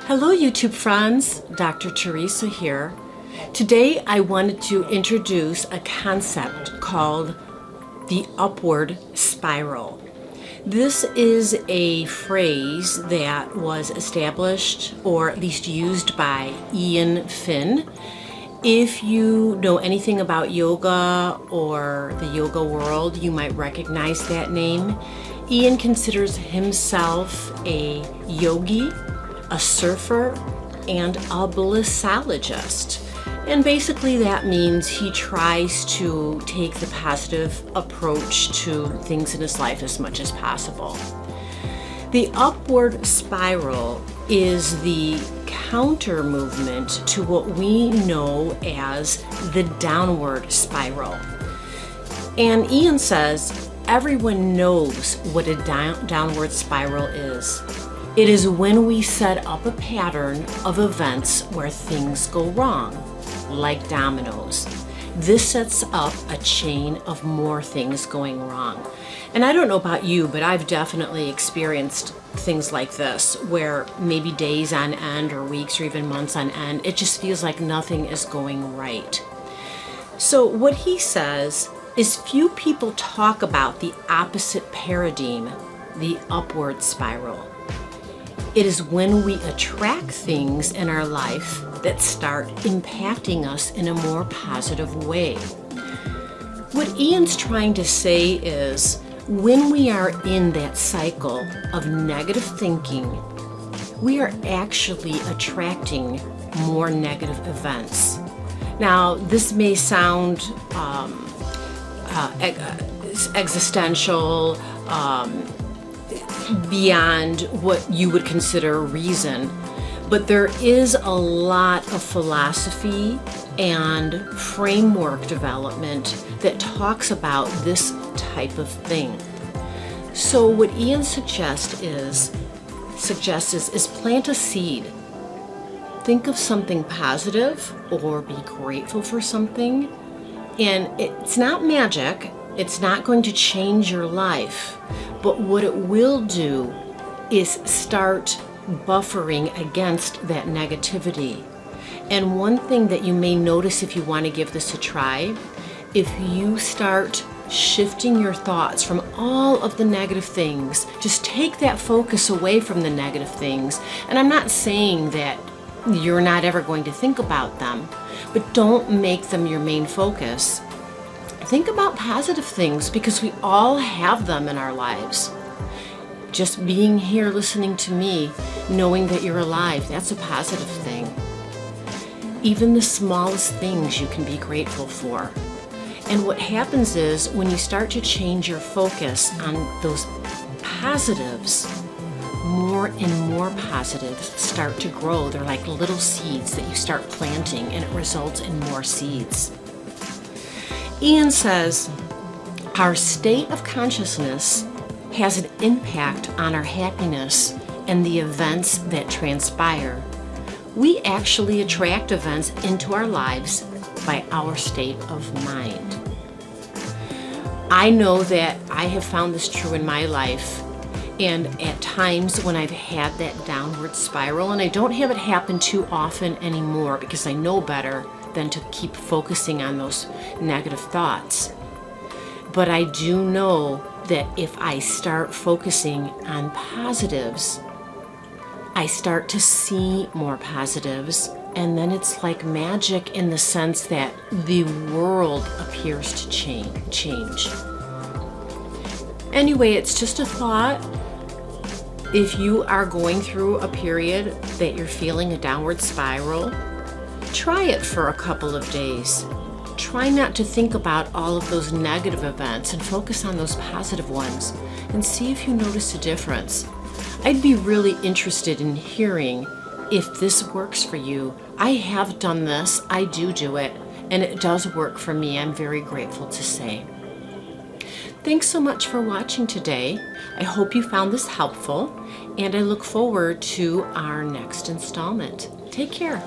Hello YouTube friends, Dr. Teresa here. Today I wanted to introduce a concept called the upward spiral. This is a phrase that was established or at least used by Ian Finn. If you know anything about yoga or the yoga world, you might recognize that name. Ian considers himself a yogi, a surfer, and a blessologist. And basically that means he tries to take the positive approach to things in his life as much as possible. The upward spiral is the counter movement to what we know as the downward spiral. And Ian says everyone knows what a downward spiral is. It is when we set up a pattern of events where things go wrong, like dominoes. This sets up a chain of more things going wrong. And I don't know about you, but I've definitely experienced things like this, where maybe days on end or weeks or even months on end, it just feels like nothing is going right. So what he says is few people talk about the opposite paradigm, the upward spiral. It is when we attract things in our life that start impacting us in a more positive way. What Ian's trying to say is when we are in that cycle of negative thinking, we are actually attracting more negative events. Now, this may sound existential, beyond what you would consider reason, but there is a lot of philosophy and framework development that talks about this type of thing. So what Ian suggests is plant a seed. Think of something positive or be grateful for something, and it's not magic. It's not going to change your life, but what it will do is start buffering against that negativity. And one thing that you may notice if you want to give this a try, if you start shifting your thoughts from all of the negative things, just take that focus away from the negative things. And I'm not saying that you're not ever going to think about them, but don't make them your main focus. Think about positive things because we all have them in our lives. Just being here listening to me, knowing that you're alive, that's a positive thing. Even the smallest things you can be grateful for. And what happens is when you start to change your focus on those positives, more and more positives start to grow. They're like little seeds that you start planting, and it results in more seeds. Ian says, our state of consciousness has an impact on our happiness and the events that transpire. We actually attract events into our lives by our state of mind. I know that I have found this true in my life, and at times when I've had that downward spiral, and I don't have it happen too often anymore because I know better than to keep focusing on those negative thoughts. But I do know that if I start focusing on positives, I start to see more positives, and then it's like magic in the sense that the world appears to change. Anyway, it's just a thought. If you are going through a period that you're feeling a downward spiral, try it for a couple of days. Try not to think about all of those negative events and focus on those positive ones and see if you notice a difference. I'd be really interested in hearing if this works for you. I have done this, I do it, and it does work for me. I'm very grateful to say. Thanks so much for watching today. I hope you found this helpful, and I look forward to our next installment. Take care.